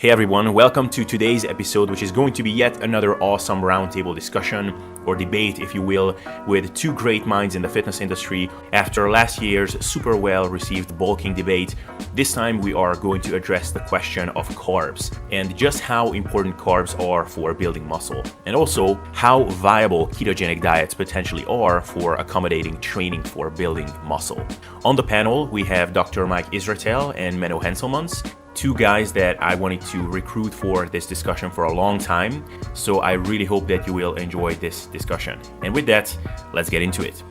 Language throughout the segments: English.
Hey everyone, welcome to today's episode, which is going to be yet another awesome roundtable discussion, or debate if you will, with two great minds in the fitness industry. After last year's super well received bulking debate, this time we are going to address the question of carbs and just how important carbs are for building muscle, and also how viable ketogenic diets potentially are for accommodating training for building muscle. On the panel, we have Dr. Mike Israetel and Menno Henselmans, two guys that I wanted to recruit for this discussion for a long time, so I really hope that you will enjoy this discussion. And with that, let's get into it.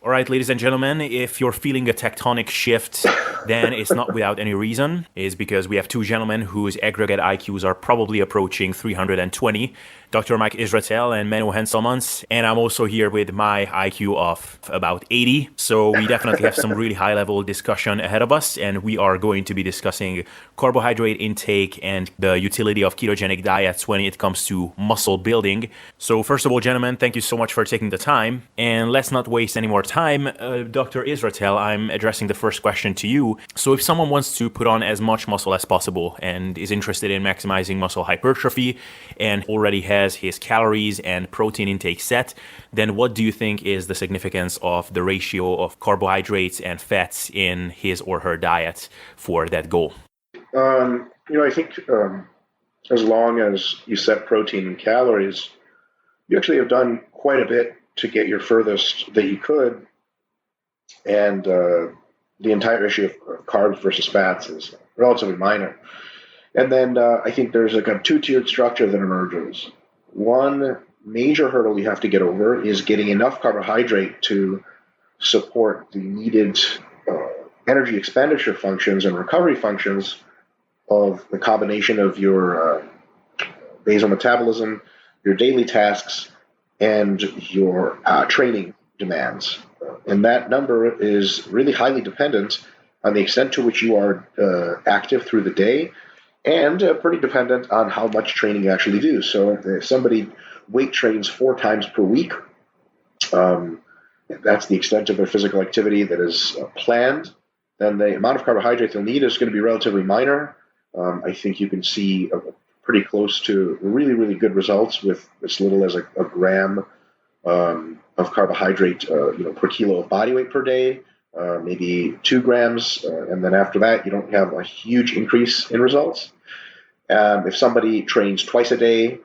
All right, ladies and gentlemen, if you're feeling a tectonic shift, then it's not without any reason. It's because we have two gentlemen whose aggregate IQs are probably approaching 320, Dr. Mike Israetel and Menno Henselmans, and I'm also here with my IQ of about 80. So we definitely have some really high-level discussion ahead of us, and we are going to be discussing carbohydrate intake and the utility of ketogenic diets when it comes to muscle building. So first of all, gentlemen, thank you so much for taking the time, and let's not waste any more time. Dr. Israetel, I'm addressing the first question to you. So if someone wants to put on as much muscle as possible and is interested in maximizing muscle hypertrophy and already has his calories and protein intake set, then what do you think is the significance of the ratio of carbohydrates and fats in his or her diet for that goal? I think as long as you set protein and calories, you actually have done quite a bit to get your furthest that you could. And the entire issue of carbs versus fats is relatively minor. And then I think there's like a two-tiered structure that emerges. One major hurdle you have to get over is getting enough carbohydrate to support the needed energy expenditure functions and recovery functions of the combination of your basal metabolism, your daily tasks, and your training demands. And that number is really highly dependent on the extent to which you are active through the day, and pretty dependent on how much training you actually do. So if somebody weight trains 4 times per week, that's the extent of their physical activity that is planned, then the amount of carbohydrate they'll need is going to be relatively minor. I think you can see pretty close to really, really good results with as little as a gram of carbohydrate per kilo of body weight per day, maybe 2 grams, and then after that you don't have a huge increase in results. If somebody trains twice a day,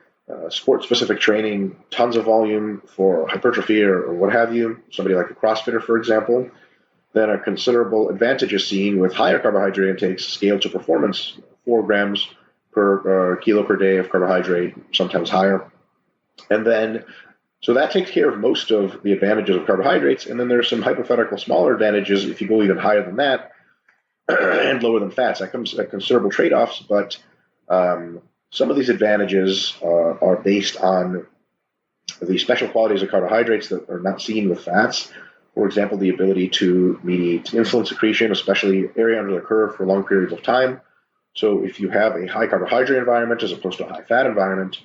sport-specific training, tons of volume for hypertrophy or what have you, somebody like a CrossFitter, for example, then a considerable advantage is seen with higher carbohydrate intakes scaled to performance, 4 grams per kilo per day of carbohydrate, sometimes higher. And then so that takes care of most of the advantages of carbohydrates, and then there's some hypothetical smaller advantages if you go even higher than that and lower than fats. That comes at considerable trade-offs, but some of these advantages are based on the special qualities of carbohydrates that are not seen with fats. For example, the ability to mediate insulin secretion, especially area under the curve for long periods of time. So if you have a high carbohydrate environment as opposed to a high fat environment,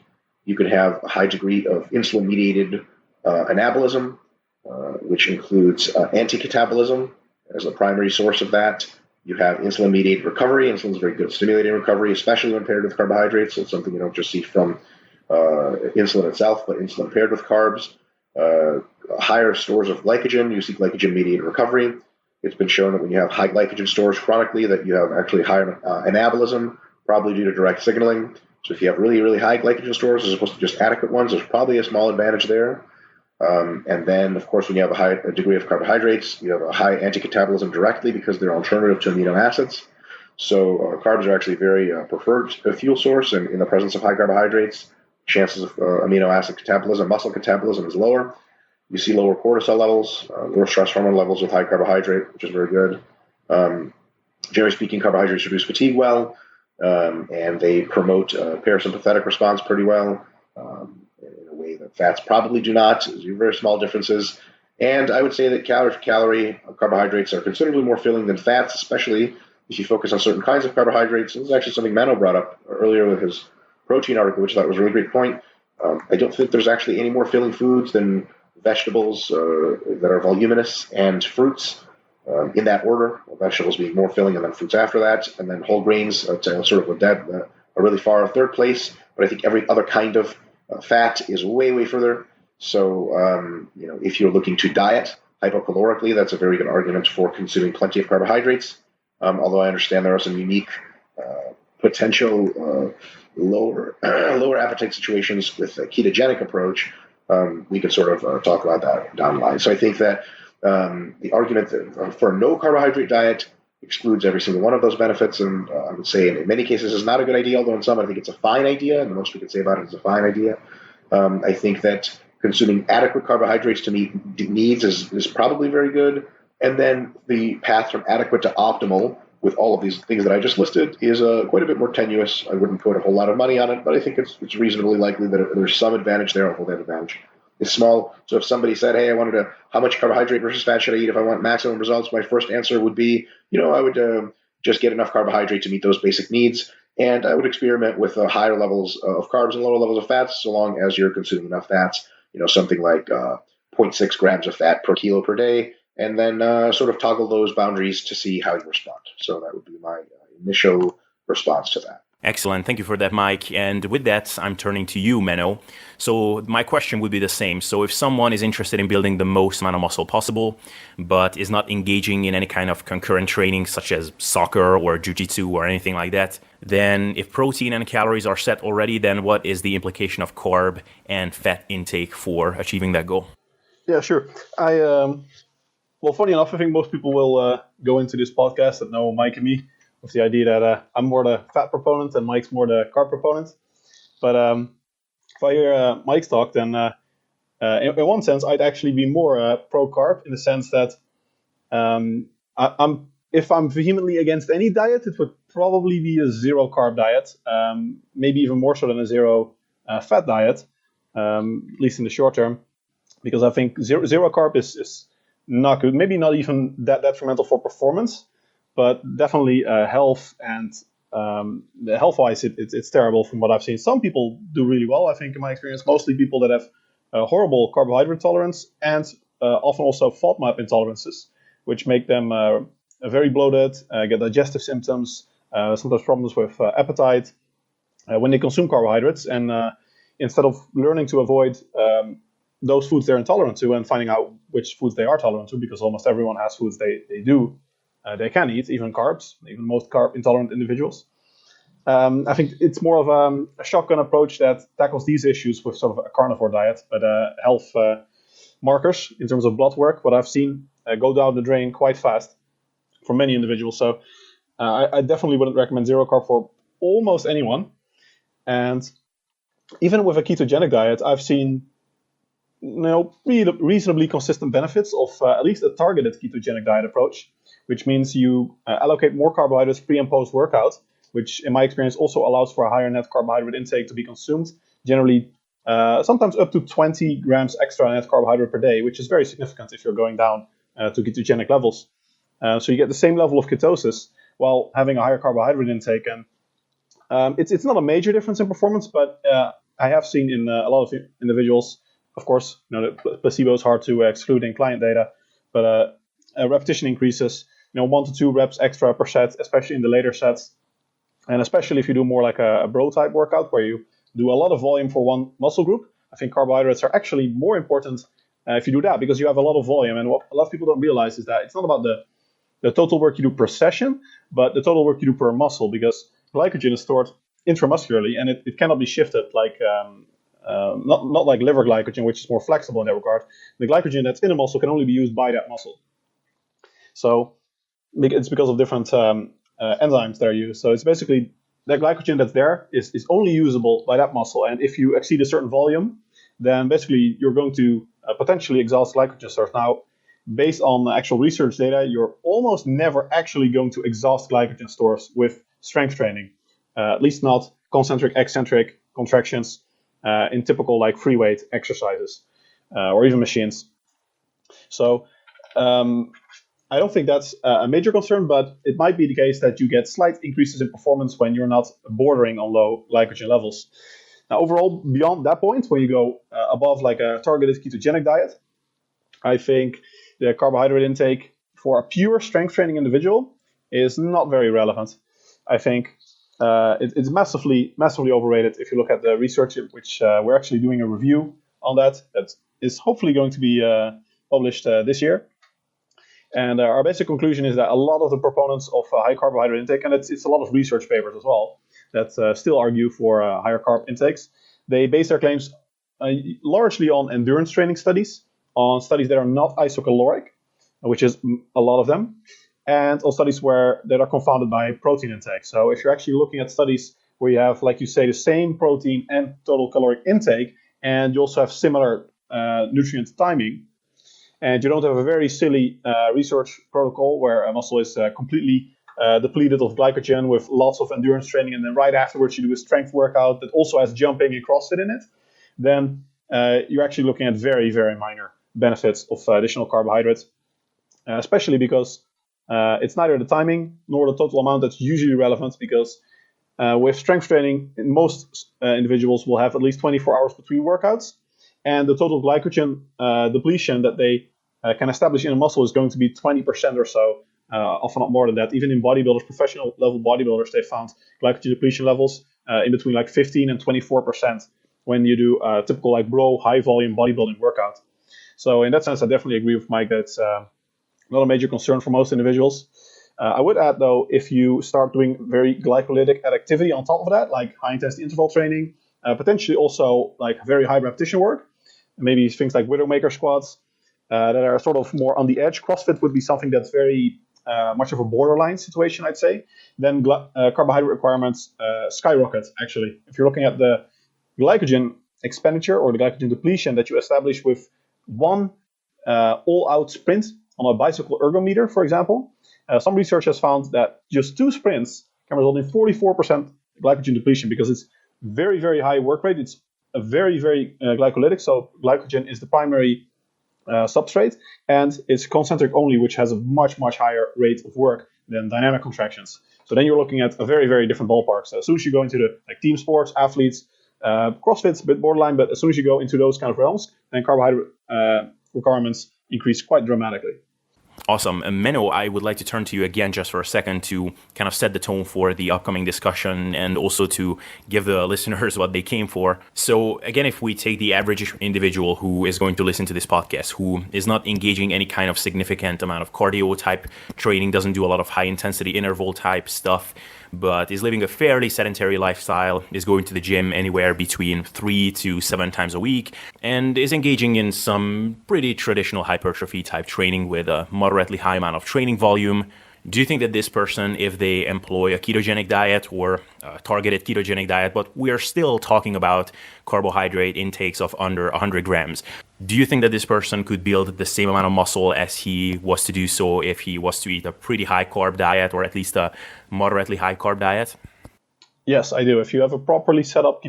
you could have a high degree of insulin-mediated anabolism, which includes anti-catabolism as the primary source of that. You have insulin-mediated recovery. Insulin is very good at stimulating recovery, especially when paired with carbohydrates. So it's something you don't just see from insulin itself, but insulin paired with carbs. Higher stores of glycogen, you see glycogen-mediated recovery. It's been shown that when you have high glycogen stores chronically, that you have actually higher anabolism, probably due to direct signaling. So if you have really, really high glycogen stores as opposed to just adequate ones, there's probably a small advantage there. And then, of course, when you have a high degree of carbohydrates, you have a high anti-catabolism directly because they're alternative to amino acids. So carbs are actually very preferred fuel source, and in the presence of high carbohydrates, chances of amino acid catabolism, muscle catabolism is lower. You see lower cortisol levels, lower stress hormone levels with high carbohydrate, which is very good. Generally speaking, carbohydrates reduce fatigue well. And they promote parasympathetic response pretty well in a way that fats probably do not. There's very small differences. And I would say that calorie for calorie, carbohydrates are considerably more filling than fats, especially if you focus on certain kinds of carbohydrates. This is actually something Menno brought up earlier with his protein article, which I thought was a really great point. I don't think there's actually any more filling foods than vegetables that are voluminous and fruits. in that order, vegetables being more filling and then fruits after that, and then whole grains sort of with that are really far third place. But I think every other kind of fat is way, way further. So, if you're looking to diet hypocalorically, that's a very good argument for consuming plenty of carbohydrates. Although I understand there are some unique potential lower appetite situations with a ketogenic approach. We could sort of talk about that down the line. So I think that the argument that for a no carbohydrate diet excludes every single one of those benefits, and I would say in many cases is not a good idea, although in some I think it's a fine idea, and the most we could say about it is a fine idea. I think that consuming adequate carbohydrates to meet needs is probably very good, and then the path from adequate to optimal with all of these things that I just listed is quite a bit more tenuous. I wouldn't put a whole lot of money on it, but I think it's reasonably likely that there's some advantage there, although that advantage is small. So if somebody said, hey, how much carbohydrate versus fat should I eat if I want maximum results? My first answer would be, I would just get enough carbohydrate to meet those basic needs. And I would experiment with higher levels of carbs and lower levels of fats, so long as you're consuming enough fats, something like 0.6 grams of fat per kilo per day, and then sort of toggle those boundaries to see how you respond. So that would be my initial response to that. Excellent. Thank you for that, Mike. And with that, I'm turning to you, Menno. So my question would be the same. So if someone is interested in building the most amount of muscle possible, but is not engaging in any kind of concurrent training, such as soccer or jiu-jitsu or anything like that, then if protein and calories are set already, then what is the implication of carb and fat intake for achieving that goal? Yeah, sure. Well, funny enough, I think most people will go into this podcast that know Mike and me with the idea that I'm more the fat proponent and Mike's more the carb proponent. But if I hear Mike's talk, then in one sense, I'd actually be more pro-carb in the sense that if I'm vehemently against any diet, it would probably be a zero-carb diet, maybe even more so than a zero-fat diet, at least in the short term, because I think zero-carb is not good, maybe not even that detrimental for performance, but definitely health and health-wise, it's terrible from what I've seen. Some people do really well, I think, in my experience, mostly people that have a horrible carbohydrate tolerance and often also FODMAP intolerances, which make them very bloated, get digestive symptoms, sometimes problems with appetite when they consume carbohydrates. And instead of learning to avoid those foods they're intolerant to and finding out which foods they are tolerant to, because almost everyone has foods they can eat, even carbs, even most carb intolerant individuals. I think it's more of a shotgun approach that tackles these issues with sort of a carnivore diet, but health markers in terms of blood work, what I've seen go down the drain quite fast for many individuals. So I definitely wouldn't recommend zero carb for almost anyone. And even with a ketogenic diet, I've seen reasonably consistent benefits of at least a targeted ketogenic diet approach, which means you allocate more carbohydrates pre and post workout, which in my experience also allows for a higher net carbohydrate intake to be consumed, generally sometimes up to 20 grams extra net carbohydrate per day, which is very significant if you're going down to ketogenic levels. So you get the same level of ketosis while having a higher carbohydrate intake. And it's not a major difference in performance, but I have seen in a lot of individuals, of course, the placebo is hard to exclude in client data, but repetition increases, 1 to 2 reps extra per set, especially in the later sets. And especially if you do more like a bro type workout where you do a lot of volume for one muscle group, I think carbohydrates are actually more important if you do that, because you have a lot of volume. And what a lot of people don't realize is that it's not about the total work you do per session, but the total work you do per muscle, because glycogen is stored intramuscularly and it cannot be shifted like not like liver glycogen, which is more flexible in that regard. The glycogen that's in a muscle can only be used by that muscle. So it's because of different enzymes that are used. So it's basically that glycogen that's there is only usable by that muscle. And if you exceed a certain volume, then basically you're going to potentially exhaust glycogen stores. Now, based on actual research data, you're almost never actually going to exhaust glycogen stores with strength training, at least not concentric, eccentric contractions in typical like free weight exercises or even machines. So I don't think that's a major concern, but it might be the case that you get slight increases in performance when you're not bordering on low glycogen levels. Now, overall, beyond that point, when you go above like a targeted ketogenic diet, I think the carbohydrate intake for a pure strength training individual is not very relevant. I think it's massively overrated. If you look at the research, which we're actually doing a review on that is hopefully going to be published this year. And our basic conclusion is that a lot of the proponents of high carbohydrate intake, and it's a lot of research papers as well, that still argue for higher carb intakes, they base their claims largely on endurance training studies, on studies that are not isocaloric, which is a lot of them, and on studies that are confounded by protein intake. So if you're actually looking at studies where you have, like you say, the same protein and total caloric intake, and you also have similar nutrient timing, and you don't have a very silly research protocol where a muscle is completely depleted of glycogen with lots of endurance training, and then right afterwards you do a strength workout that also has jumping and CrossFit in it, then you're actually looking at very, very minor benefits of additional carbohydrates, especially because it's neither the timing nor the total amount that's usually relevant, because with strength training, most individuals will have at least 24 hours between workouts, and the total glycogen depletion that they can establish in a muscle is going to be 20% or so, often not more than that. Even in bodybuilders, professional level bodybuilders, they found glycogen depletion levels in between like 15 and 24% when you do a typical like bro high volume bodybuilding workout. So in that sense, I definitely agree with Mike that it's not a major concern for most individuals. I would add, though, if you start doing very glycolytic activity on top of that, like high-intensity interval training, potentially also like very high repetition work, maybe things like Widowmaker squats that are sort of more on the edge. CrossFit would be something that's very much of a borderline situation, I'd say. Then carbohydrate requirements skyrocket, actually. If you're looking at the glycogen expenditure or the glycogen depletion that you establish with one all-out sprint on a bicycle ergometer, for example, some research has found that just 2 sprints can result in 44% glycogen depletion, because it's very, very high work rate. It's a very, very glycolytic, so glycogen is the primary substrate, and it's concentric only, which has a much, much higher rate of work than dynamic contractions. So then you're looking at a very, very different ballpark. So as soon as you go into the team sports, athletes, CrossFit's a bit borderline, but as soon as you go into those kind of realms, then carbohydrate requirements increase quite dramatically. Awesome. Menno, I would like to turn to you again just for a second to kind of set the tone for the upcoming discussion and also to give the listeners what they came for. So again, if we take the average individual who is going to listen to this podcast, who is not engaging any kind of significant amount of cardio type training, doesn't do a lot of high intensity interval type stuff, but is living a fairly sedentary lifestyle, is going to the gym anywhere between 3 to 7 times a week, and is engaging in some pretty traditional hypertrophy type training with a moderately high amount of training volume. Do you think that this person, if they employ a ketogenic diet or a targeted ketogenic diet, but we are still talking about carbohydrate intakes of under 100 grams, do you think that this person could build the same amount of muscle as he was to do so if he was to eat a pretty high carb diet, or at least a moderately high carb diet? Yes, I do. If you have a properly set up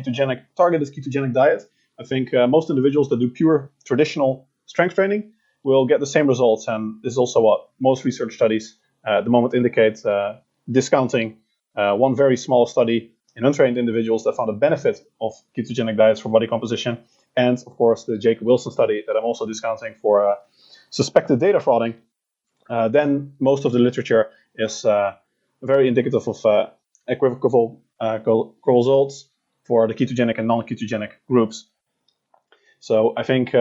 targeted ketogenic diet, I think most individuals that do pure traditional strength training will get the same results. And this is also what most research studies at the moment indicate, discounting one very small study in untrained individuals that found a benefit of ketogenic diets for body composition, and of course the Jacob Wilson study that I'm also discounting for suspected data frauding. Then most of the literature is very indicative of equivocal results for the ketogenic and non-ketogenic groups. So I think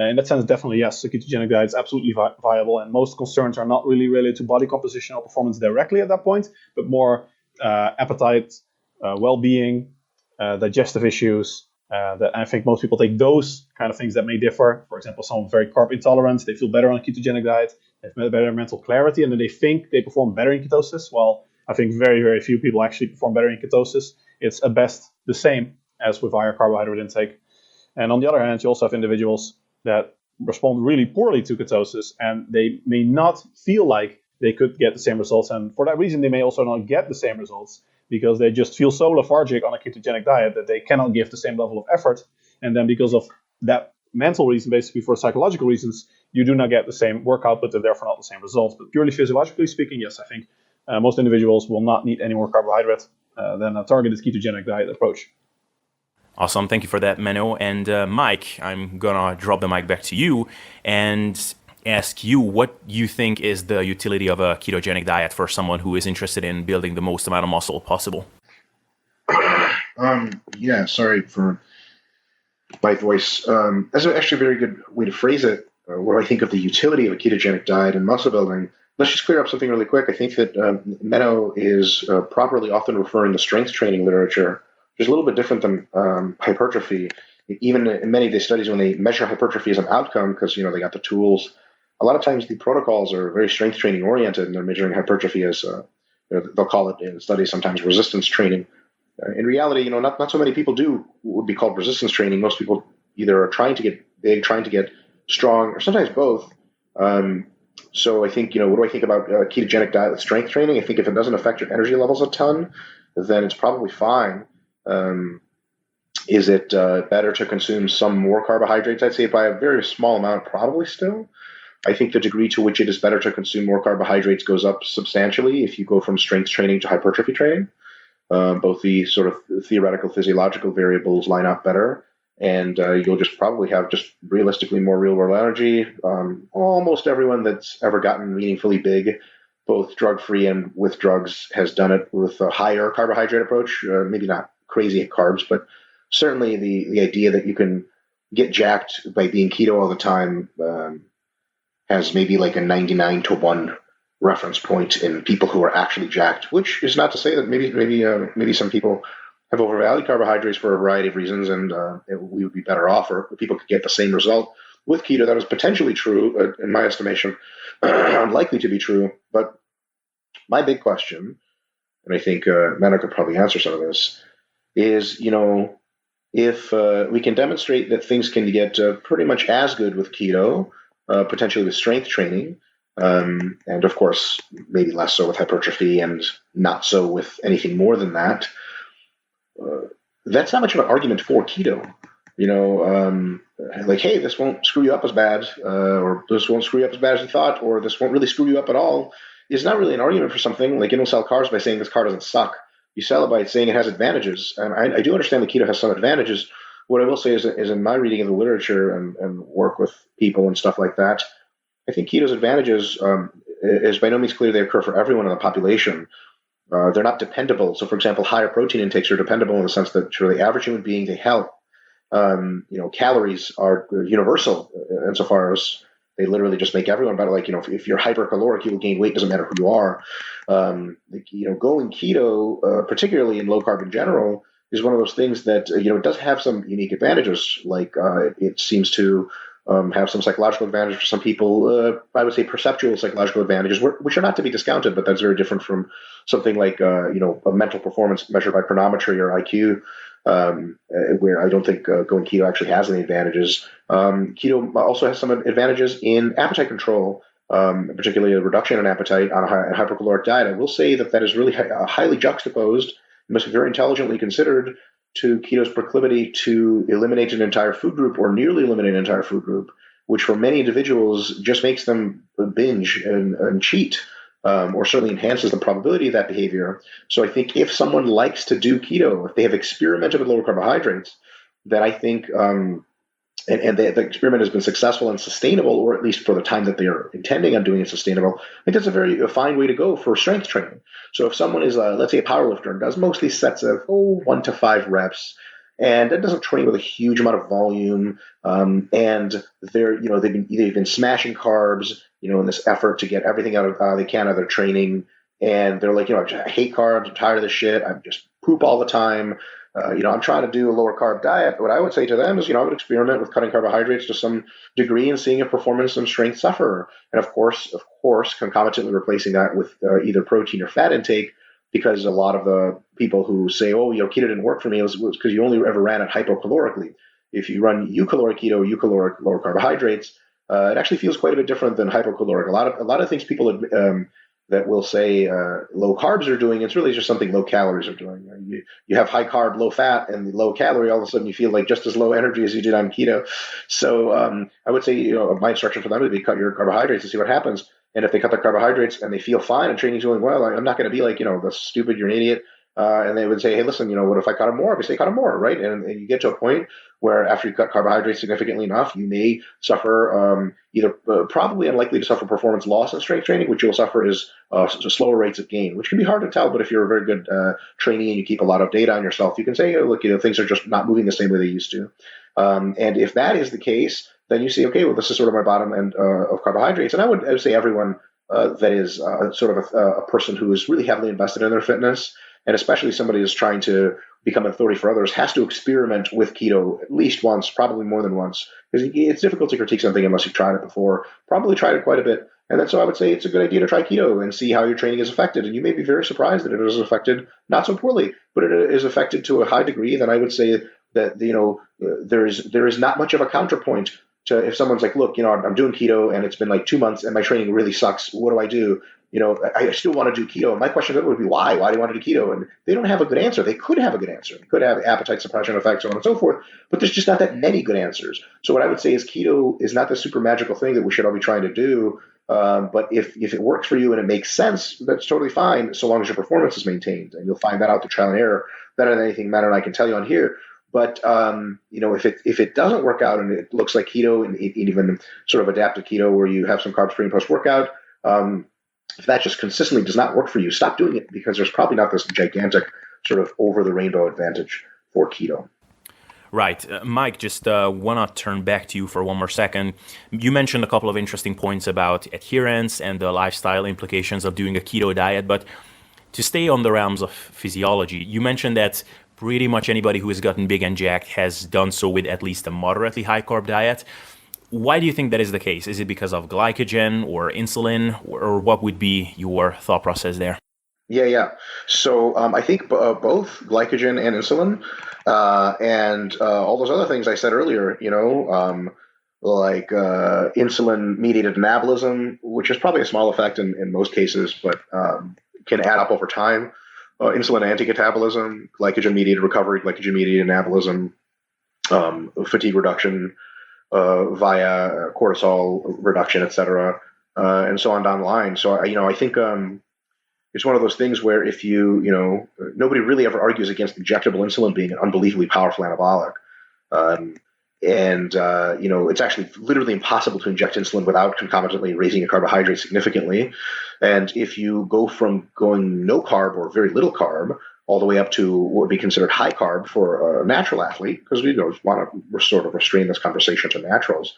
in that sense, definitely, yes, the ketogenic diet is absolutely viable, and most concerns are not really related to body composition or performance directly at that point, but more appetite, well-being, digestive issues. That I think most people take those kind of things that may differ. For example, some very carb intolerant, they feel better on a ketogenic diet, they have better mental clarity, and then they think they perform better in ketosis. Well, I think very, very few people actually perform better in ketosis. It's at best the same as with higher carbohydrate intake. And on the other hand, you also have individuals that respond really poorly to ketosis, and they may not feel like they could get the same results. And for that reason, they may also not get the same results because they just feel so lethargic on a ketogenic diet that they cannot give the same level of effort. And then because of that mental reason, basically for psychological reasons, you do not get the same work output and therefore not the same results. But purely physiologically speaking, yes, I think most individuals will not need any more carbohydrate than a targeted ketogenic diet approach. Awesome. Thank you for that, Menno. And Mike, I'm going to drop the mic back to you. And ask you what you think is the utility of a ketogenic diet for someone who is interested in building the most amount of muscle possible. Yeah, sorry for my voice. That's actually a very good way to phrase it. What do I think of the utility of a ketogenic diet and muscle building? Let's just clear up something really quick. I think that Menno is properly often referring to strength training literature, which is a little bit different than hypertrophy. Even in many of these studies, when they measure hypertrophy as an outcome, because they got the tools, a lot of times the protocols are very strength training oriented, and they're measuring hypertrophy as they'll call it in studies sometimes resistance training. In reality, not so many people do what would be called resistance training. Most people either are trying to get big, trying to get strong, or sometimes both. So I think, what do I think about ketogenic diet with strength training? I think if it doesn't affect your energy levels a ton, then it's probably fine. Is it better to consume some more carbohydrates? I'd say by a very small amount, probably still. I think the degree to which it is better to consume more carbohydrates goes up substantially if you go from strength training to hypertrophy training. Both the sort of theoretical physiological variables line up better, and you'll just probably have just realistically more real world energy. Almost everyone that's ever gotten meaningfully big, both drug free and with drugs, has done it with a higher carbohydrate approach. Maybe not crazy carbs, but certainly the idea that you can get jacked by being keto all the time has maybe like a 99-to-1 reference point in people who are actually jacked, which is not to say that maybe some people have overvalued carbohydrates for a variety of reasons, and we would be better off, or people could get the same result with keto. That is potentially true, in my estimation, unlikely to be true. But my big question, and I think Menno could probably answer some of this, is if we can demonstrate that things can get pretty much as good with keto, potentially with strength training. And of course, maybe less so with hypertrophy and not so with anything more than that. That's not much of an argument for keto. Like, hey, this won't screw you up as bad, or this won't screw you up as bad as you thought, or this won't really screw you up at all, is not really an argument for something. Like, you don't sell cars by saying this car doesn't suck. You sell it by saying it has advantages. And I do understand that keto has some advantages. What I will say is in my reading of the literature and work with people and stuff like that, I think keto's advantages is by no means clear they occur for everyone in the population. They're not dependable. So, for example, higher protein intakes are dependable in the sense that for the average human being, they help. Calories are universal insofar as they literally just make everyone better. Like, if you're hypercaloric, you will gain weight. Doesn't matter who you are. Going keto, particularly in low carb in general, is one of those things that it does have some unique advantages. Like it seems to have some psychological advantage for some people. I would say perceptual psychological advantages, which are not to be discounted, but that's very different from something like a mental performance measured by chronometry or IQ, where I don't think going keto actually has any advantages. Keto also has some advantages in appetite control, particularly a reduction in appetite on a hypercaloric diet. I will say that is really highly juxtaposed, must be very intelligently considered, to keto's proclivity to eliminate an entire food group or nearly eliminate an entire food group, which for many individuals just makes them binge and cheat, or certainly enhances the probability of that behavior. So I think if someone likes to do keto, if they have experimented with lower carbohydrates, then I think, and the experiment has been successful and sustainable, or at least for the time that they are intending on doing it sustainable, I think that's a fine way to go for strength training. So if someone is, let's say, a powerlifter and does mostly sets of 1 to 5 reps, and that doesn't train with a huge amount of volume, and they've been smashing carbs, in this effort to get everything out of they can out of their training, and they're like, I hate carbs, I'm tired of this shit, I just poop all the time. I'm trying to do a lower carb diet. What I would say to them is, I would experiment with cutting carbohydrates to some degree and seeing if performance and strength suffer. And of course, concomitantly replacing that with either protein or fat intake, because a lot of the people who say, keto didn't work for me, was because you only ever ran it hypocalorically. If you run eucaloric keto, eucaloric lower carbohydrates, it actually feels quite a bit different than hypocaloric. A lot of things people that will say low carbs are doing, it's really just something low calories are doing. You have high carb, low fat, and low calorie, all of a sudden you feel like just as low energy as you did on keto. So I would say, my instruction for them would be cut your carbohydrates and see what happens. And if they cut their carbohydrates and they feel fine and training's going well, I'm not going to be like, the stupid, you're an idiot. And they would say, hey, listen, what if I cut them more? Obviously, cut them more, right? And you get to a point where after you cut carbohydrates significantly enough, you may suffer either probably unlikely to suffer performance loss in strength training. What you'll suffer is slower rates of gain, which can be hard to tell. But if you're a very good trainee and you keep a lot of data on yourself, you can say, oh, look, things are just not moving the same way they used to. And if that is the case, then you say, okay, well, this is sort of my bottom end of carbohydrates. And I would say everyone that is sort of a person who is really heavily invested in their fitness, and especially somebody who's trying to become an authority for others, has to experiment with keto at least once, probably more than once, because it's difficult to critique something unless you've tried it before. Probably tried it quite a bit. And then so I would say it's a good idea to try keto and see how your training is affected. And you may be very surprised that it is affected not so poorly, but it is affected to a high degree. Then I would say that, there is not much of a counterpoint to if someone's like, look, I'm doing keto and it's been like 2 months and my training really sucks. What do I do? I still want to do keto. And my question would be, why? Why do you want to do keto? And they don't have a good answer. They could have a good answer. They could have appetite suppression effects, so on and so forth. But there's just not that many good answers. So what I would say is keto is not the super magical thing that we should all be trying to do. But if it works for you and it makes sense, that's totally fine, so long as your performance is maintained. And you'll find that out through trial and error better than anything Matt and I can tell you on here. But if it doesn't work out and it looks like keto and even sort of adapted keto where you have some carbs pre and post workout, if that just consistently does not work for you, stop doing it, because there's probably not this gigantic sort of over the rainbow advantage for keto. Right. Mike, just want to turn back to you for one more second. You mentioned a couple of interesting points about adherence and the lifestyle implications of doing a keto diet, but to stay on the realms of physiology, you mentioned that pretty much anybody who has gotten big and jacked has done so with at least a moderately high carb diet. Why do you think that is the case? Is it because of glycogen or insulin, or what would be your thought process there? Yeah. So I think both glycogen and insulin and all those other things I said earlier, like insulin-mediated anabolism, which is probably a small effect in most cases, but can add up over time. Insulin anti-catabolism, glycogen-mediated recovery, glycogen-mediated anabolism, fatigue reduction via cortisol reduction, et cetera, and so on down the line. So, I think it's one of those things where if nobody really ever argues against injectable insulin being an unbelievably powerful anabolic. It's actually literally impossible to inject insulin without concomitantly raising your carbohydrate significantly. And if you go from going no carb or very little carb all the way up to what would be considered high carb for a natural athlete, because we want to sort of restrain this conversation to naturals,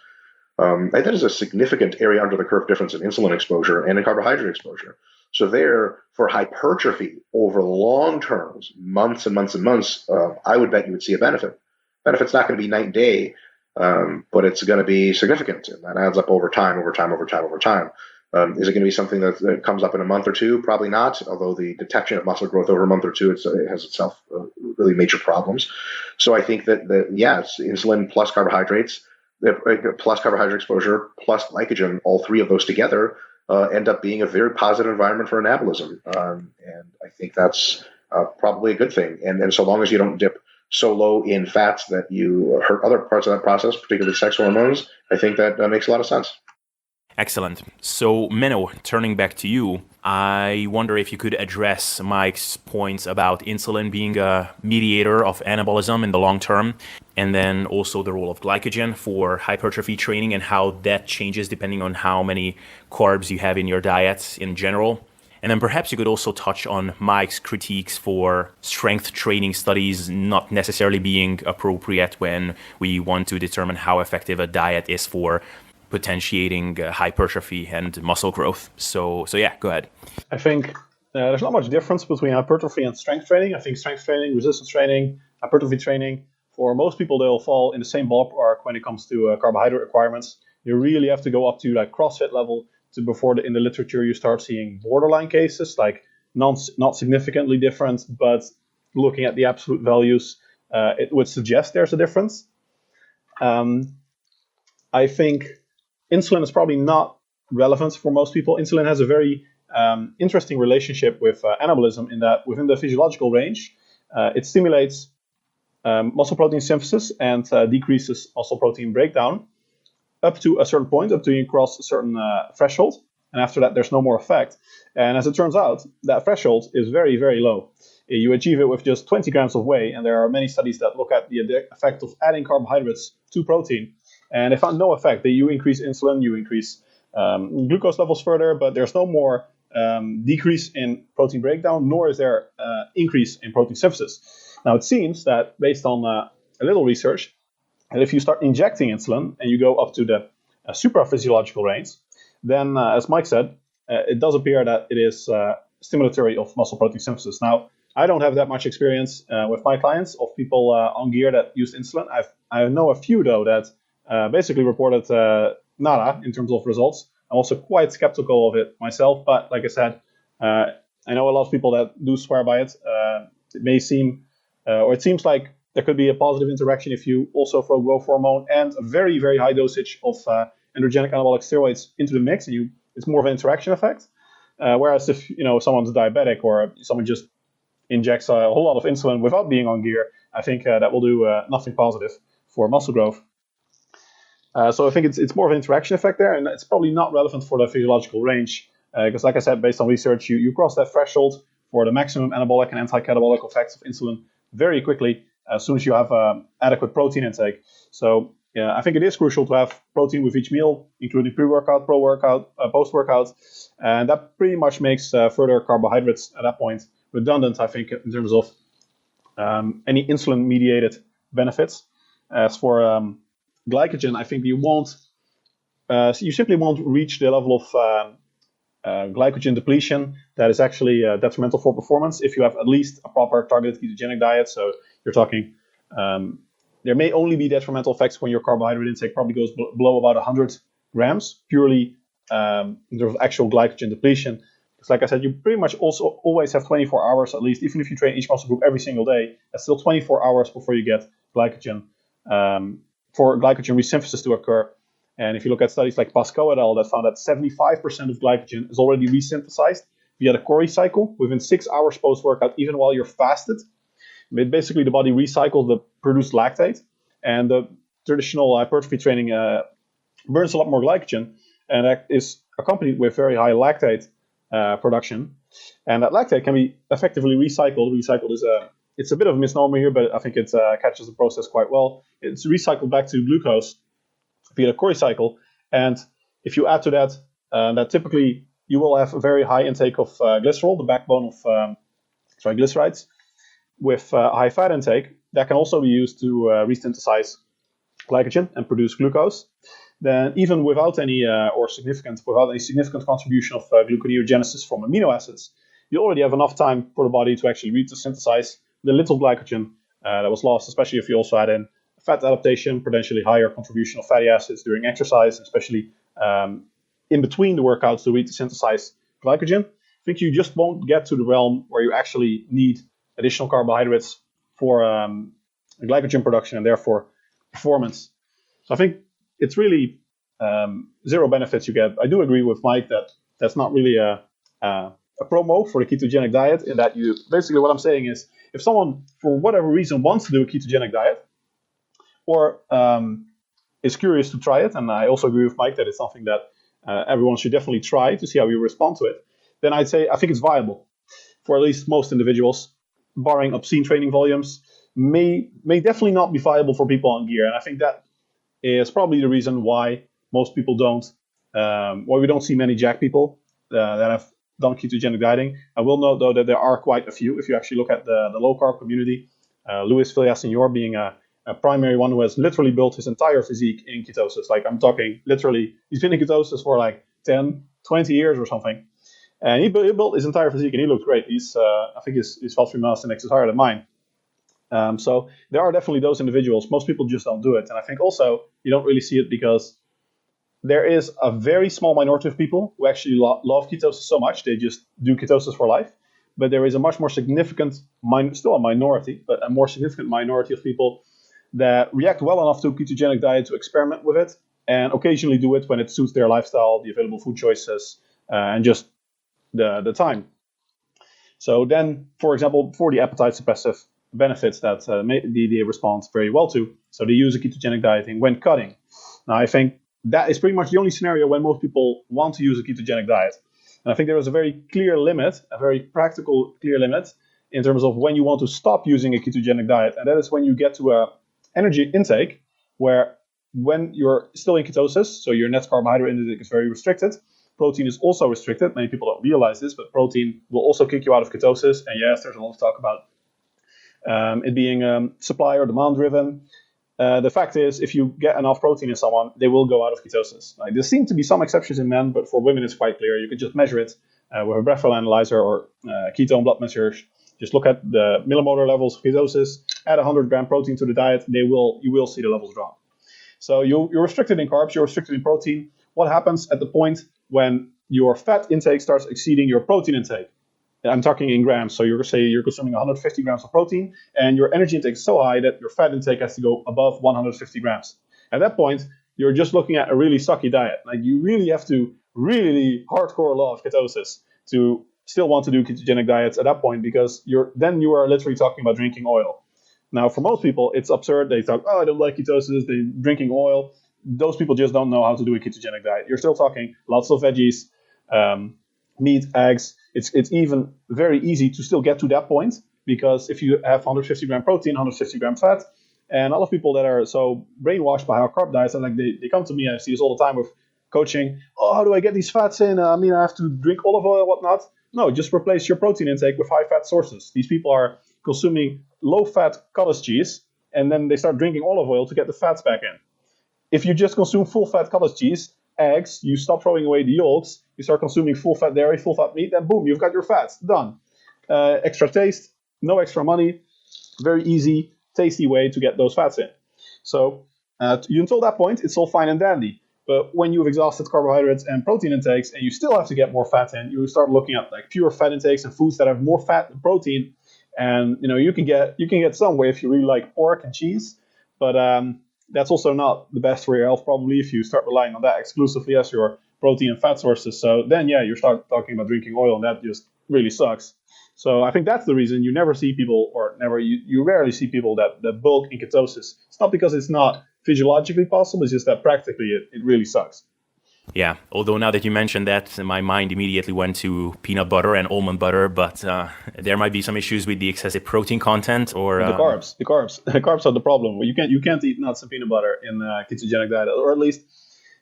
that is a significant area under the curve difference in insulin exposure and in carbohydrate exposure. So there, for hypertrophy over long terms, months and months and months, I would bet you would see a benefit. Benefit's not going to be night and day, but it's going to be significant, and that adds up over time. Is it going to be something that comes up in a month or two? Probably not, although the detection of muscle growth over a month or two, it has itself really major problems. So I think that it's insulin plus carbohydrates, plus carbohydrate exposure, plus glycogen, all three of those together end up being a very positive environment for anabolism. And I think that's probably a good thing. And so long as you don't dip so low in fats that you hurt other parts of that process, particularly sex hormones, I think that makes a lot of sense. Excellent. So, Menno, turning back to you, I wonder if you could address Mike's points about insulin being a mediator of anabolism in the long term, and then also the role of glycogen for hypertrophy training and how that changes depending on how many carbs you have in your diet in general. And then perhaps you could also touch on Mike's critiques for strength training studies not necessarily being appropriate when we want to determine how effective a diet is for potentiating hypertrophy and muscle growth. So yeah, go ahead. I think there's not much difference between hypertrophy and strength training. I think strength training, resistance training, hypertrophy training, for most people, they'll fall in the same ballpark when it comes to carbohydrate requirements. You really have to go up to like CrossFit level before in the literature you start seeing borderline cases, like not significantly different, but looking at the absolute values, it would suggest there's a difference. I think insulin is probably not relevant for most people. Insulin has a very interesting relationship with anabolism in that within the physiological range, it stimulates muscle protein synthesis and decreases muscle protein breakdown up to a certain point, up to you cross a certain threshold. and after that there's no more effect. And as it turns out, that threshold is very, very low. You achieve it with just 20 grams of whey, and there are many studies that look at the effect of adding carbohydrates to protein, and they found no effect. You increase insulin, you increase glucose levels further, but there's no more decrease in protein breakdown, nor is there increase in protein synthesis. Now, it seems that based on a little research, that if you start injecting insulin and you go up to the supraphysiological range, then, as Mike said, it does appear that it is stimulatory of muscle protein synthesis. Now, I don't have that much experience with my clients of people on gear that use insulin. I know a few, though, that basically reported nada in terms of results. I'm also quite skeptical of it myself, but like I said, I know a lot of people that do swear by it. It may seem, or it seems like there could be a positive interaction if you also throw growth hormone and a very, very high dosage of androgenic anabolic steroids into the mix, and it's more of an interaction effect. Whereas if someone's diabetic or someone just injects a whole lot of insulin without being on gear, I think that will do nothing positive for muscle growth. So I think it's more of an interaction effect there, and it's probably not relevant for the physiological range, because like I said, based on research, you cross that threshold for the maximum anabolic and anti-catabolic effects of insulin very quickly as soon as you have adequate protein intake. So yeah, I think it is crucial to have protein with each meal, including pre-workout, pro-workout, post-workout, and that pretty much makes further carbohydrates at that point redundant, I think, in terms of any insulin-mediated benefits. As for glycogen, I think you simply won't reach the level of glycogen depletion that is actually detrimental for performance if you have at least a proper targeted ketogenic diet. So you're talking, there may only be detrimental effects when your carbohydrate intake probably goes below about 100 grams, purely in terms of actual glycogen depletion. Because like I said, you pretty much also always have 24 hours at least, even if you train each muscle group every single day, that's still 24 hours before you get glycogen, for glycogen resynthesis to occur. And if you look at studies like Pascoe et al. That found that 75% of glycogen is already resynthesized via the Cori cycle within 6 hours post-workout, even while you're fasted. Basically, the body recycles the produced lactate, and the traditional hypertrophy training burns a lot more glycogen, and that is accompanied with very high lactate production. And that lactate can be effectively recycled. Recycled is it's a bit of a misnomer here, but I think it catches the process quite well. It's recycled back to glucose via the Cori cycle, and if you add to that, that typically you will have a very high intake of glycerol, the backbone of triglycerides, with high fat intake that can also be used to resynthesize glycogen and produce glucose. Then, even without any significant contribution of gluconeogenesis from amino acids, you already have enough time for the body to actually resynthesize the little glycogen that was lost, especially if you also add in fat adaptation, potentially higher contribution of fatty acids during exercise, especially in between the workouts to resynthesize glycogen. I think you just won't get to the realm where you actually need additional carbohydrates for glycogen production and therefore performance. So I think it's really zero benefits you get. I do agree with Mike that that's not really a promo for the ketogenic diet, in that you basically, what I'm saying is, if someone for whatever reason wants to do a ketogenic diet or is curious to try it, and I also agree with Mike that it's something that everyone should definitely try to see how you respond to it, then I'd say I think it's viable for at least most individuals, barring obscene training volumes. May definitely not be viable for people on gear, and I think that is probably the reason why most people don't, why we don't see many jack people that have done ketogenic dieting. I will note, though, that there are quite a few. If you actually look at the low-carb community, Luis Villaseñor being a primary one who has literally built his entire physique in ketosis. Like, I'm talking literally, he's been in ketosis for like 10, 20 years or something. And he built his entire physique, and he looked great. I think his fat-free mass index is higher than mine. So there are definitely those individuals. Most people just don't do it. And I think also you don't really see it because there is a very small minority of people who actually love ketosis so much, they just do ketosis for life. But there is a much more significant, still a minority, but a more significant minority of people that react well enough to a ketogenic diet to experiment with it, and occasionally do it when it suits their lifestyle, the available food choices, and just the time. So then, for example, for the appetite suppressive benefits that they respond very well to, so they use a ketogenic dieting when cutting. Now, I think that is pretty much the only scenario when most people want to use a ketogenic diet. And I think there is a very clear limit, a very practical clear limit in terms of when you want to stop using a ketogenic diet. And that is when you get to a energy intake where when you're still in ketosis, so your net carbohydrate intake is very restricted, protein is also restricted. Many people don't realize this, but protein will also kick you out of ketosis. And yes, there's a lot of talk about it being supply or demand driven. The fact is, if you get enough protein in someone, they will go out of ketosis. There seem to be some exceptions in men, but for women it's quite clear. You can just measure it with a breath flow analyzer or ketone blood measures. Just look at the millimolar levels of ketosis, add 100 gram protein to the diet, you will see the levels drop. So you're restricted in carbs, you're restricted in protein. What happens at the point when your fat intake starts exceeding your protein intake? I'm talking in grams, so you're consuming 150 grams of protein, and your energy intake is so high that your fat intake has to go above 150 grams. At that point, you're just looking at a really sucky diet. You really have to really hardcore love ketosis to still want to do ketogenic diets at that point, because you are literally talking about drinking oil. Now, for most people, it's absurd. They talk, I don't like ketosis, they're drinking oil. Those people just don't know how to do a ketogenic diet. You're still talking lots of veggies, meat, eggs. It's even very easy to still get to that point, because if you have 150 gram protein, 150 gram fat, and a lot of people that are so brainwashed by high carb diets, and they come to me, I see this all the time with coaching, how do I get these fats in? I have to drink olive oil, whatnot. No, just replace your protein intake with high fat sources. These people are consuming low fat cottage cheese, and then they start drinking olive oil to get the fats back in. If you just consume full fat cottage cheese, eggs, you stop throwing away the yolks, you start consuming full fat dairy, full fat meat, and boom, you've got your fats. Done. Extra taste, no extra money, very easy, tasty way to get those fats in. So until that point, it's all fine and dandy. But when you've exhausted carbohydrates and protein intakes and you still have to get more fat in, you start looking at pure fat intakes and foods that have more fat than protein. And you can get somewhere if you really like pork and cheese, but that's also not the best for your health probably if you start relying on that exclusively as your protein and fat sources. So then you start talking about drinking oil, and that just really sucks. So I think that's the reason you never see people, or you rarely see people that bulk in ketosis. It's not because it's not physiologically possible, it's just that practically it really sucks. Yeah, although now that you mentioned that, my mind immediately went to peanut butter and almond butter, but there might be some issues with the excessive protein content or... The carbs. The carbs are the problem. You can't eat nuts and peanut butter in a ketogenic diet, or at least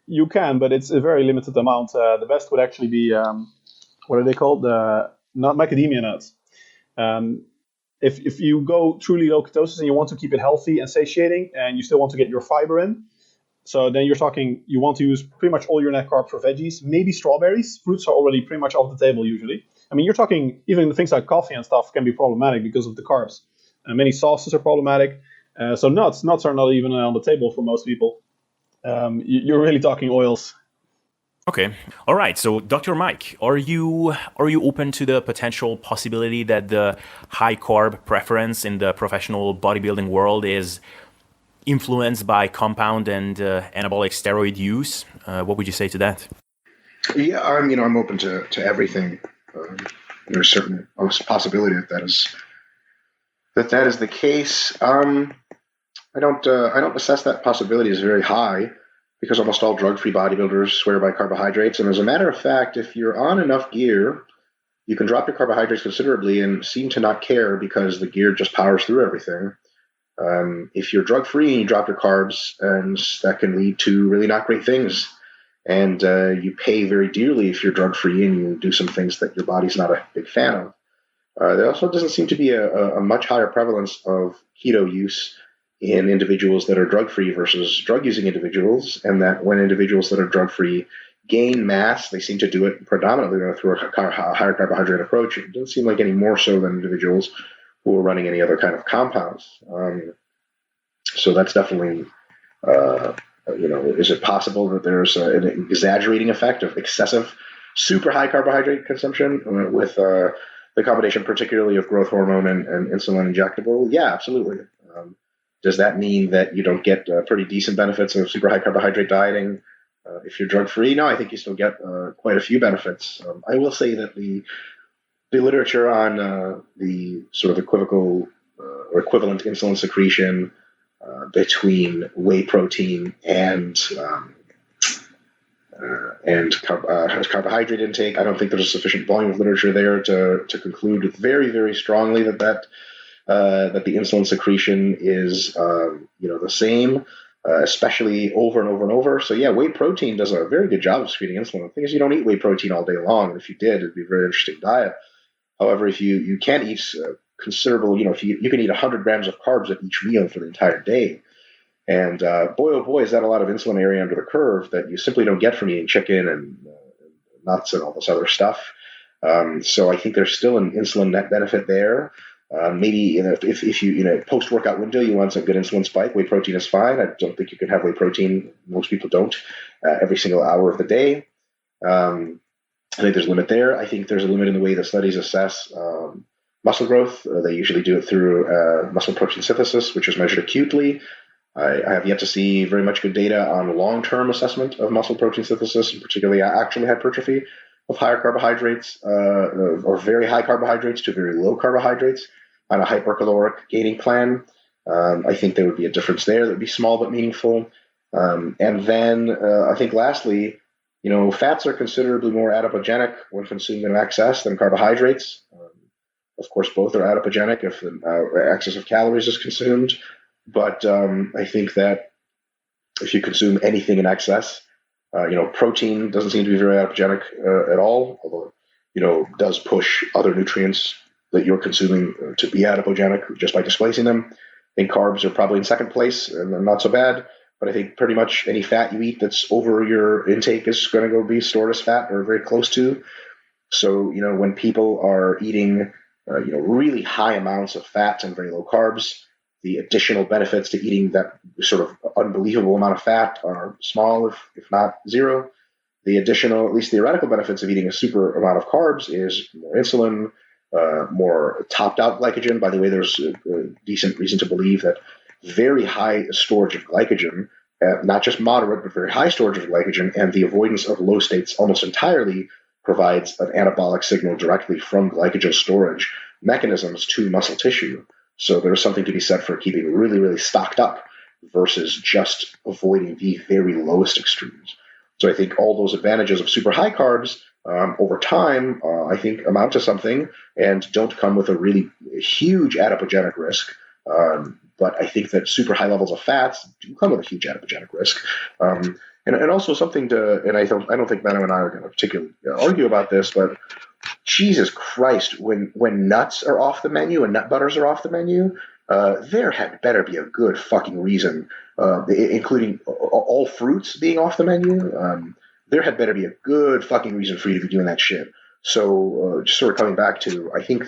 you can, but it's a very limited amount. The best would actually be, what are they called? Macadamia nuts. If you go truly low ketosis and you want to keep it healthy and satiating, and you still want to get your fiber in, so then you're talking, you want to use pretty much all your net carbs for veggies, maybe strawberries. Fruits are already pretty much off the table usually. You're talking, even things like coffee and stuff can be problematic because of the carbs. Many sauces are problematic. So nuts are not even on the table for most people. You're really talking oils. Okay. All right. So, Dr. Mike, are you open to the potential possibility that the high carb preference in the professional bodybuilding world is influenced by compound and anabolic steroid use? What would you say to that? Yeah, I'm open to everything. There's certain possibility that is the case. I don't assess that possibility as very high, because almost all drug-free bodybuilders swear by carbohydrates. And as a matter of fact, if you're on enough gear, you can drop your carbohydrates considerably and seem to not care because the gear just powers through everything. If you're drug-free and you drop your carbs, and that can lead to really not great things. And you pay very dearly if you're drug-free and you do some things that your body's not a big fan of. There also doesn't seem to be a much higher prevalence of keto use in individuals that are drug-free versus drug-using individuals, and that when individuals that are drug-free gain mass, they seem to do it predominantly through a higher carbohydrate approach. It doesn't seem like any more so than individuals who are running any other kind of compounds. So that's definitely, is it possible that there's an exaggerating effect of excessive, super high carbohydrate consumption with the combination particularly of growth hormone and insulin injectable? Yeah, absolutely. Does that mean that you don't get pretty decent benefits of super high carbohydrate dieting if you're drug-free? No, I think you still get quite a few benefits. I will say that the literature on the sort of equivalent insulin secretion between whey protein and carbohydrate intake. I don't think there's a sufficient volume of literature there to conclude very, very strongly that the insulin secretion is the same, especially over and over and over. So yeah, whey protein does a very good job of secreting insulin. The thing is, you don't eat whey protein all day long, and if you did, it'd be a very interesting diet. However, if you can't eat considerable, if you can eat 100 grams of carbs at each meal for the entire day. And boy, oh boy, is that a lot of insulin area under the curve that you simply don't get from eating chicken and nuts and all this other stuff. So I think there's still an insulin net benefit there. Maybe if you post-workout window, you want some good insulin spike, whey protein is fine. I don't think you can have whey protein. Most people don't every single hour of the day. I think there's a limit there. I think there's a limit in the way the studies assess muscle growth. They usually do it through muscle protein synthesis, which is measured acutely. I have yet to see very much good data on long-term assessment of muscle protein synthesis, and particularly actually hypertrophy of higher carbohydrates or very high carbohydrates to very low carbohydrates on a hypercaloric gaining plan. I think there would be a difference there that would be small but meaningful. And then I think lastly, fats are considerably more adipogenic when consumed in excess than carbohydrates. Of course, both are adipogenic if excess of calories is consumed. But I think that if you consume anything in excess, protein doesn't seem to be very adipogenic at all, although, does push other nutrients that you're consuming to be adipogenic just by displacing them. I think carbs are probably in second place and they're not so bad. But I think pretty much any fat you eat that's over your intake is going to go be stored as fat or very close to. So, when people are eating, really high amounts of fat and very low carbs, the additional benefits to eating that sort of unbelievable amount of fat are small, if not zero. The additional, at least theoretical benefits of eating a super amount of carbs is more insulin, more topped out glycogen. By the way, there's a decent reason to believe that very high storage of glycogen, not just moderate, but very high storage of glycogen, and the avoidance of low states almost entirely provides an anabolic signal directly from glycogen storage mechanisms to muscle tissue. So there's something to be said for keeping really, really stocked up versus just avoiding the very lowest extremes. So I think all those advantages of super high carbs over time, I think amount to something and don't come with a really huge adipogenic risk. But I think that super high levels of fats do come with a huge adipogenic risk. And also something and I don't think Menno and I are going to particularly argue about this, but Jesus Christ, when nuts are off the menu and nut butters are off the menu, there had better be a good fucking reason, including all fruits being off the menu. There had better be a good fucking reason for you to be doing that shit. So just sort of coming back to, I think,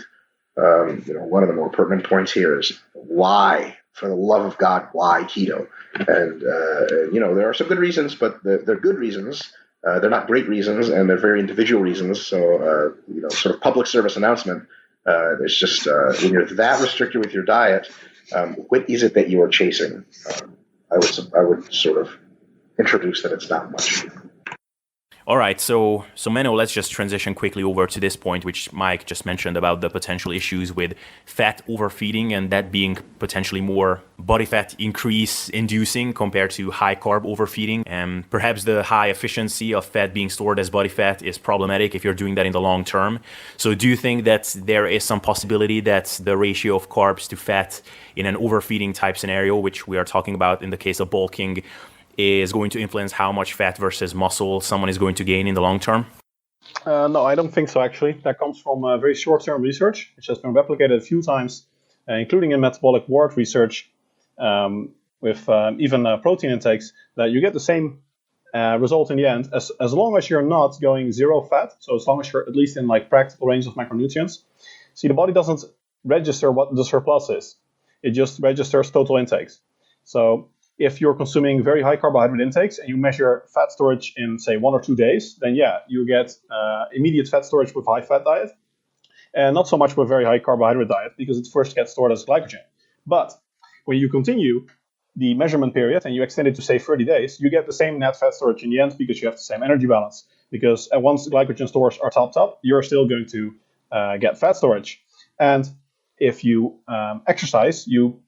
one of the more pertinent points here is why, for the love of God, why keto? And, there are some good reasons, but they're good reasons. They're not great reasons, and they're very individual reasons. So, sort of public service announcement. It's just when you're that restricted with your diet, what is it that you are chasing? I would sort of introduce that it's not much. All right, so Menno, let's just transition quickly over to this point, which Mike just mentioned about the potential issues with fat overfeeding and that being potentially more body fat increase inducing compared to high carb overfeeding. And perhaps the high efficiency of fat being stored as body fat is problematic if you're doing that in the long term. So do you think that there is some possibility that the ratio of carbs to fat in an overfeeding type scenario, which we are talking about in the case of bulking, is going to influence how much fat versus muscle someone is going to gain in the long term? No, I don't think so, actually. That comes from very short-term research, which has been replicated a few times, including in metabolic ward research with even protein intakes, that you get the same result in the end, as long as you're not going zero fat, so as long as you're at least in practical range of macronutrients. See, the body doesn't register what the surplus is. It just registers total intakes. So if you're consuming very high carbohydrate intakes and you measure fat storage in, say, 1 or 2 days, then yeah, you get immediate fat storage with high fat diet, and not so much with very high carbohydrate diet because it first gets stored as glycogen. But when you continue the measurement period and you extend it to, say, 30 days, you get the same net fat storage in the end because you have the same energy balance. Because once the glycogen stores are topped up, you're still going to get fat storage. And if you exercise, you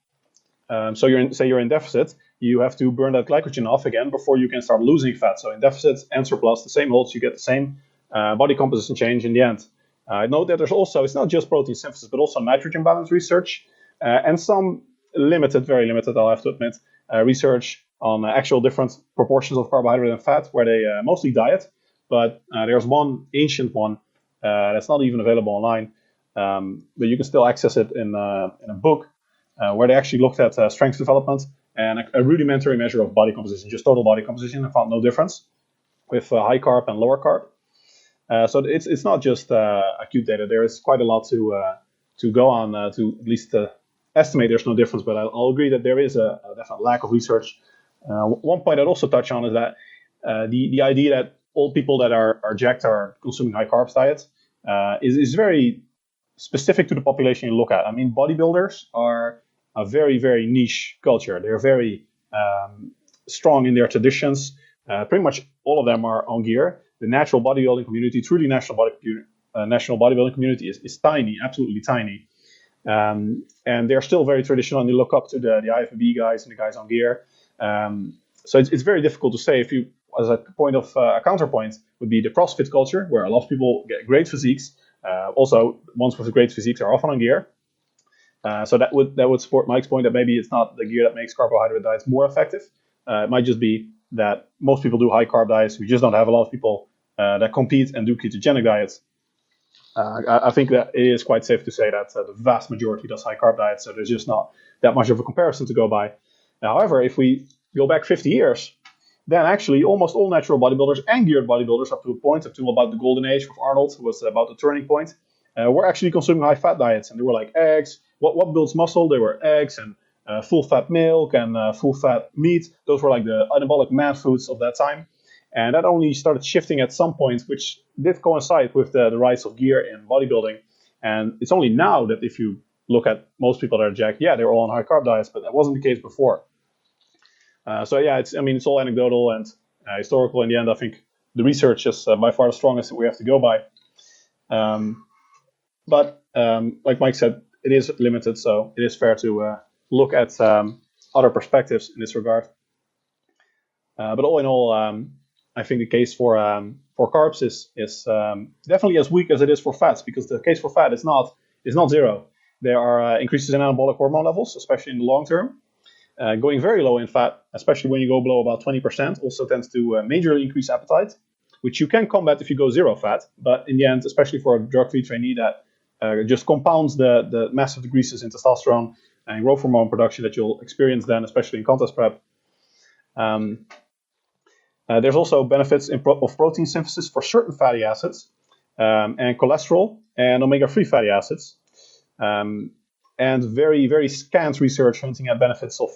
So you're in deficit, you have to burn that glycogen off again before you can start losing fat. So in deficit and surplus, the same holds. You get the same body composition change in the end. Note that there's also, it's not just protein synthesis, but also nitrogen balance research and some limited, very limited, I'll have to admit, research on actual different proportions of carbohydrate and fat, where they mostly diet. But there's one ancient one that's not even available online, but you can still access it in a book where they actually looked at strength development and a rudimentary measure of body composition, just total body composition, and found no difference with high carb and lower carb. So it's not just acute data. There is quite a lot to go on to at least estimate there's no difference, but I'll agree that there is a definite lack of research. One point I'd also touch on is that the idea that all people that are jacked are consuming high carbs diets is very specific to the population you look at. I mean, bodybuilders are a very, very niche culture. They're very strong in their traditions. Pretty much all of them are on gear. The natural bodybuilding community, truly national bodybuilding community is tiny, absolutely tiny. And they're still very traditional, and they look up to the IFBB guys and the guys on gear. So it's very difficult to say. If you, as a point of a counterpoint, would be the CrossFit culture, where a lot of people get great physiques. Also, ones with great physiques are often on gear. So that would support Mike's point that maybe it's not the gear that makes carbohydrate diets more effective. It might just be that most people do high carb diets. We just don't have a lot of people that compete and do ketogenic diets. I think that it is quite safe to say that the vast majority does high carb diets, so there's just not that much of a comparison to go by. However, if we go back 50 years, then actually almost all natural bodybuilders and geared bodybuilders up to about the golden age with Arnold, who was about the turning point, were actually consuming high fat diets. And they were like eggs. What builds muscle? They were eggs and full fat milk and full fat meat. Those were like the anabolic man foods of that time. And that only started shifting at some point, which did coincide with the rise of gear in bodybuilding. And it's only now that if you look at most people that are jacked, they're all on high carb diets, but that wasn't the case before. It's all anecdotal and historical in the end. I think the research is by far the strongest that we have to go by. But like Mike said, it is limited, so it is fair to look at other perspectives in this regard. But all in all, I think the case for carbs is definitely as weak as it is for fats, because the case for fat is not zero. There are increases in anabolic hormone levels, especially in the long term. Going very low in fat, especially when you go below about 20%, also tends to majorly increase appetite, which you can combat if you go zero fat. But in the end, especially for a drug-free trainee, that just compounds the massive decreases in testosterone and growth hormone production that you'll experience then, especially in contest prep. There's also benefits of protein synthesis for certain fatty acids and cholesterol and omega-3 fatty acids. And very, very scant research hinting at benefits of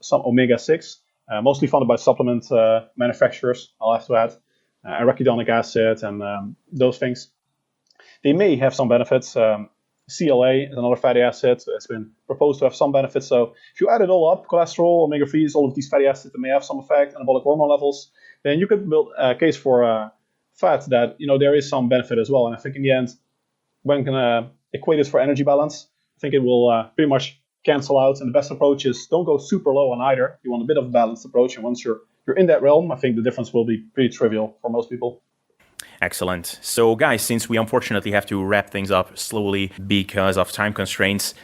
some omega-6, mostly funded by supplement manufacturers, I'll have to add, arachidonic acid and those things. They may have some benefits. CLA is another fatty acid that's been proposed to have some benefits. So if you add it all up, cholesterol, omega-3s, all of these fatty acids that may have some effect, anabolic hormone levels, then you could build a case for fat that, there is some benefit as well. And I think in the end, when can equate it for energy balance, I think it will pretty much cancel out. And the best approach is don't go super low on either. You want a bit of a balanced approach. And once you're in that realm, I think the difference will be pretty trivial for most people. Excellent. So guys, since we unfortunately have to wrap things up slowly because of time constraints,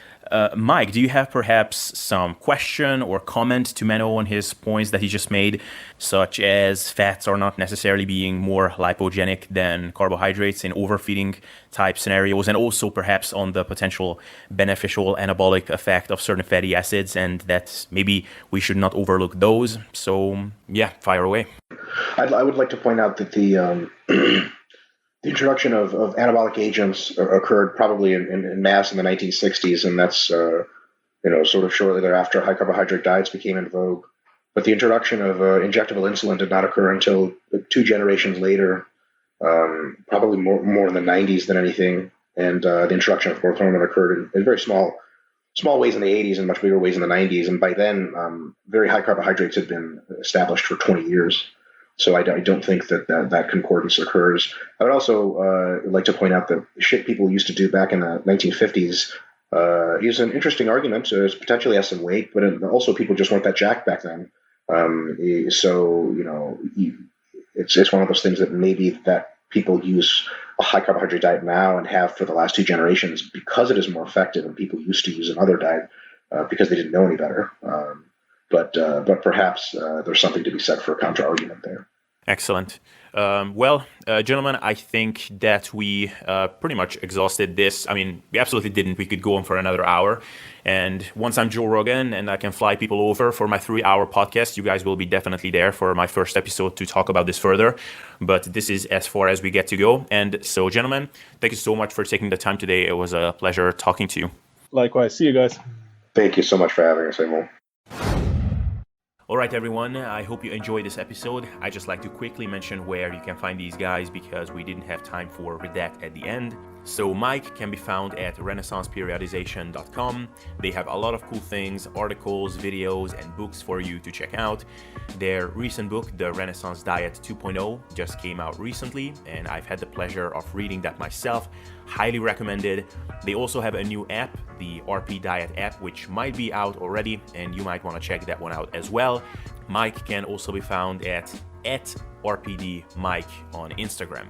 Mike, do you have perhaps some question or comment to Menno on his points that he just made, such as fats are not necessarily being more lipogenic than carbohydrates in overfeeding type scenarios, and also perhaps on the potential beneficial anabolic effect of certain fatty acids, and that maybe we should not overlook those? So fire away. I would like to point out that the introduction of anabolic agents occurred probably in mass in the 1960s, and that's sort of shortly thereafter high carbohydrate diets became in vogue. But the introduction of injectable insulin did not occur until 2 generations later, probably more in the 90s than anything. And the introduction of growth hormone occurred in very small ways in the 80s and much bigger ways in the 90s. And by then, very high carbohydrates had been established for 20 years. So I don't think that concordance occurs. I would also like to point out that shit people used to do back in the 1950s is an interesting argument. It potentially has some weight, but also people just weren't that jacked back then. So, it's one of those things that maybe that people use a high carbohydrate diet now and have for the last 2 generations because it is more effective, and people used to use another diet because they didn't know any better. But perhaps there's something to be said for a counter argument there. Excellent. Gentlemen, I think that we pretty much exhausted this. I mean, we absolutely didn't. We could go on for another hour. And once I'm Joe Rogan and I can fly people over for my 3-hour podcast, you guys will be definitely there for my first episode to talk about this further. But this is as far as we get to go. And so, gentlemen, thank you so much for taking the time today. It was a pleasure talking to you. Likewise. See you guys. Thank you so much for having us, Abel. All right, everyone, I hope you enjoyed this episode. I just like to quickly mention where you can find these guys because we didn't have time for that at the end. So Mike can be found at renaissanceperiodization.com. They have a lot of cool things, articles, videos, and books for you to check out. Their recent book, The Renaissance Diet 2.0, just came out recently, and I've had the pleasure of reading that myself. Highly recommended. They also have a new app, the RP Diet app, which might be out already, and you might want to check that one out as well. Mike can also be found at RPDMike on Instagram.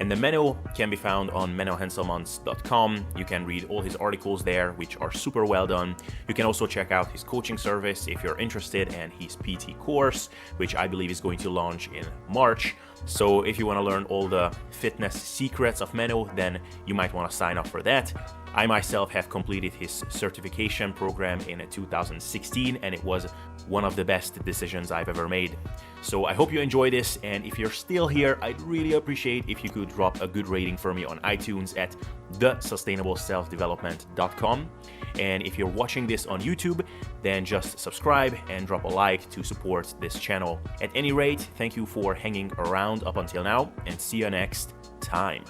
And the Menno can be found on mennohenselmans.com. You can read all his articles there, which are super well done. You can also check out his coaching service if you're interested, and his PT course, which I believe is going to launch in March. So if you want to learn all the fitness secrets of Menno, then you might want to sign up for that. I myself have completed his certification program in 2016, and it was one of the best decisions I've ever made. So I hope you enjoy this, and if you're still here, I'd really appreciate if you could drop a good rating for me on iTunes at thesustainableselfdevelopment.com. And if you're watching this on YouTube, then just subscribe and drop a like to support this channel. At any rate, thank you for hanging around up until now, and see you next time.